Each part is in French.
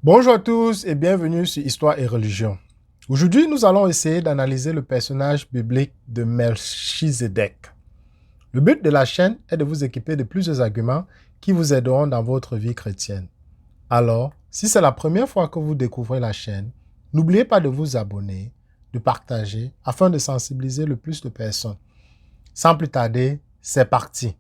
Bonjour à tous et bienvenue sur Histoire et Religion. Aujourd'hui, nous allons essayer d'analyser le personnage biblique de Melchizedek. Le but de la chaîne est de vous équiper de plusieurs arguments qui vous aideront dans votre vie chrétienne. Alors, si c'est la première fois que vous découvrez la chaîne, n'oubliez pas de vous abonner, de partager afin de sensibiliser le plus de personnes. Sans plus tarder, c'est parti!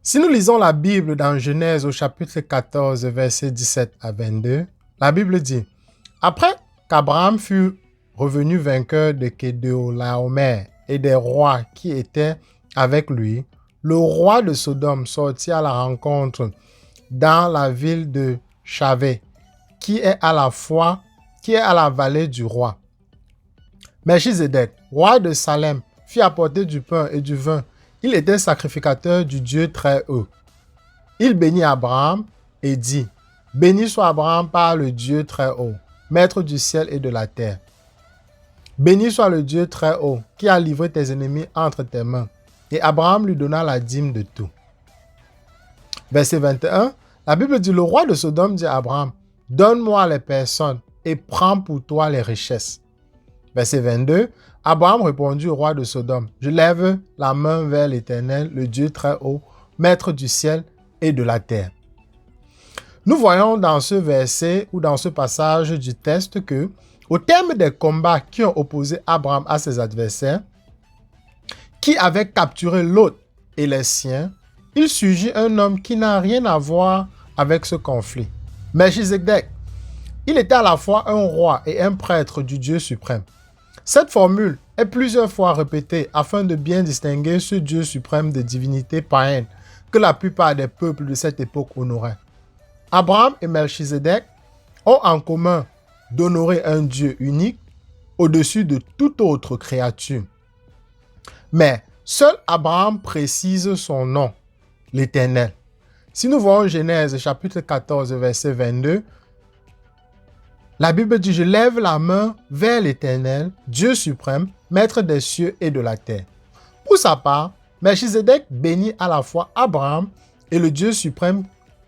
Si nous lisons la Bible dans Genèse au chapitre 14, versets 17 à 22, la Bible dit « Après qu'Abraham fut revenu vainqueur de Kedorlaomer et des rois qui étaient avec lui, le roi de Sodome sortit à la rencontre dans la ville de Chavé, qui est à la vallée du roi. Melchizedek, roi de Salem, fit apporter du pain et du vin. Il était sacrificateur du Dieu Très-Haut. Il bénit Abraham et dit, « Béni soit Abraham par le Dieu Très-Haut, maître du ciel et de la terre. Béni soit le Dieu Très-Haut, qui a livré tes ennemis entre tes mains. » Et Abraham lui donna la dîme de tout. Verset 21, la Bible dit, « Le roi de Sodome dit à Abraham, « Donne-moi les personnes et prends pour toi les richesses. » Verset 22, Abraham répondit au roi de Sodome, « Je lève la main vers l'Éternel, le Dieu Très-Haut, maître du ciel et de la terre. » Nous voyons dans ce verset ou dans ce passage du texte que, au terme des combats qui ont opposé Abraham à ses adversaires, qui avaient capturé Lot et les siens, il surgit un homme qui n'a rien à voir avec ce conflit. Melchizedek, il était à la fois un roi et un prêtre du Dieu suprême. Cette formule est plusieurs fois répétée afin de bien distinguer ce Dieu suprême des divinités païennes que la plupart des peuples de cette époque honoraient. Abraham et Melchizedek ont en commun d'honorer un Dieu unique au-dessus de toute autre créature. Mais seul Abraham précise son nom, l'Éternel. Si nous voyons Genèse chapitre 14, verset 22, la Bible dit « Je lève la main vers l'Éternel, Dieu suprême, maître des cieux et de la terre. » Pour sa part, Melchizedek bénit à la fois Abraham et le Dieu suprême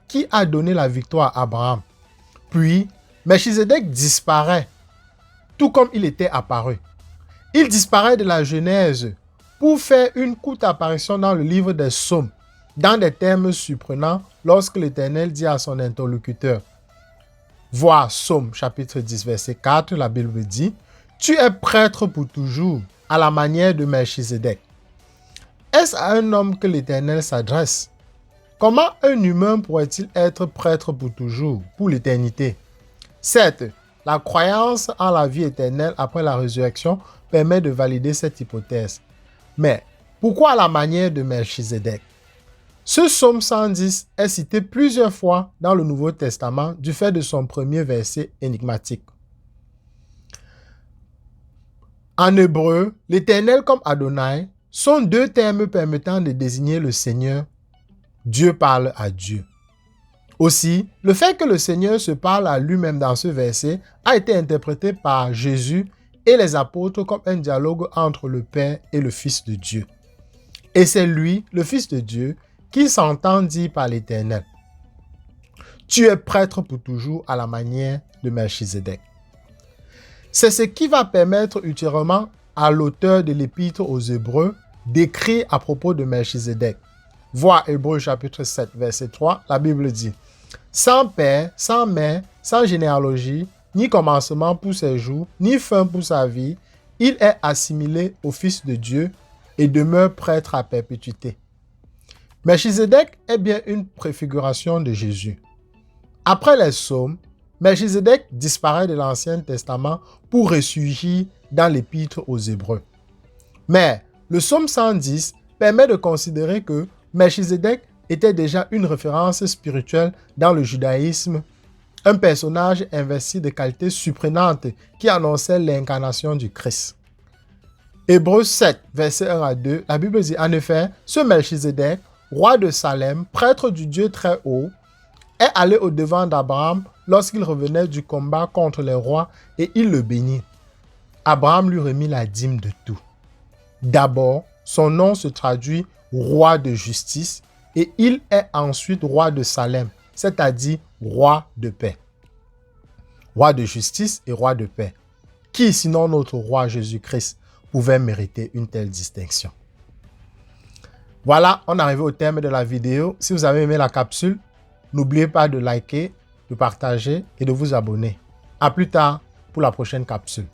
qui a donné la victoire à Abraham. Puis, Melchizedek disparaît, tout comme il était apparu. Il disparaît de la Genèse pour faire une courte apparition dans le livre des Psaumes, dans des termes surprenants lorsque l'Éternel dit à son interlocuteur, voir Psaume chapitre 10 verset 4, la Bible dit « Tu es prêtre pour toujours, à la manière de Melchizedek. » Est-ce à un homme que l'Éternel s'adresse? Comment un humain pourrait-il être prêtre pour toujours, pour l'éternité? Certes, la croyance en la vie éternelle après la résurrection permet de valider cette hypothèse. Mais pourquoi à la manière de Melchizedek? Ce psaume 110 est cité plusieurs fois dans le Nouveau Testament du fait de son premier verset énigmatique. En hébreu, l'Éternel comme Adonai sont deux termes permettant de désigner le Seigneur. Dieu parle à Dieu. Aussi, le fait que le Seigneur se parle à lui-même dans ce verset a été interprété par Jésus et les apôtres comme un dialogue entre le Père et le Fils de Dieu. Et c'est lui, le Fils de Dieu, qui s'entend dire par l'Éternel. Tu es prêtre pour toujours à la manière de Melchizedek. C'est ce qui va permettre ultérieurement à l'auteur de l'Épître aux Hébreux décrit à propos de Melchizedek. Voir Hébreux chapitre 7, verset 3, la Bible dit « Sans père, sans mère, sans généalogie, ni commencement pour ses jours, ni fin pour sa vie, il est assimilé au Fils de Dieu et demeure prêtre à perpétuité. » Melchizedek est bien une préfiguration de Jésus. Après les psaumes, Melchizedek disparaît de l'Ancien Testament pour ressurgir dans l'Épître aux Hébreux. Mais le psaume 110 permet de considérer que Melchizedek était déjà une référence spirituelle dans le judaïsme, un personnage investi de qualités surprenantes qui annonçait l'incarnation du Christ. Hébreux 7, versets 1 à 2, la Bible dit en effet, ce Melchizedek, roi de Salem, prêtre du Dieu très haut, est allé au-devant d'Abraham lorsqu'il revenait du combat contre les rois et il le bénit. Abraham lui remit la dîme de tout. D'abord, son nom se traduit roi de justice et il est ensuite roi de Salem, c'est-à-dire roi de paix. Roi de justice et roi de paix. Qui, sinon notre roi Jésus-Christ, pouvait mériter une telle distinction? Voilà, on est arrivé au terme de la vidéo. Si vous avez aimé la capsule, n'oubliez pas de liker, de partager et de vous abonner. À plus tard pour la prochaine capsule.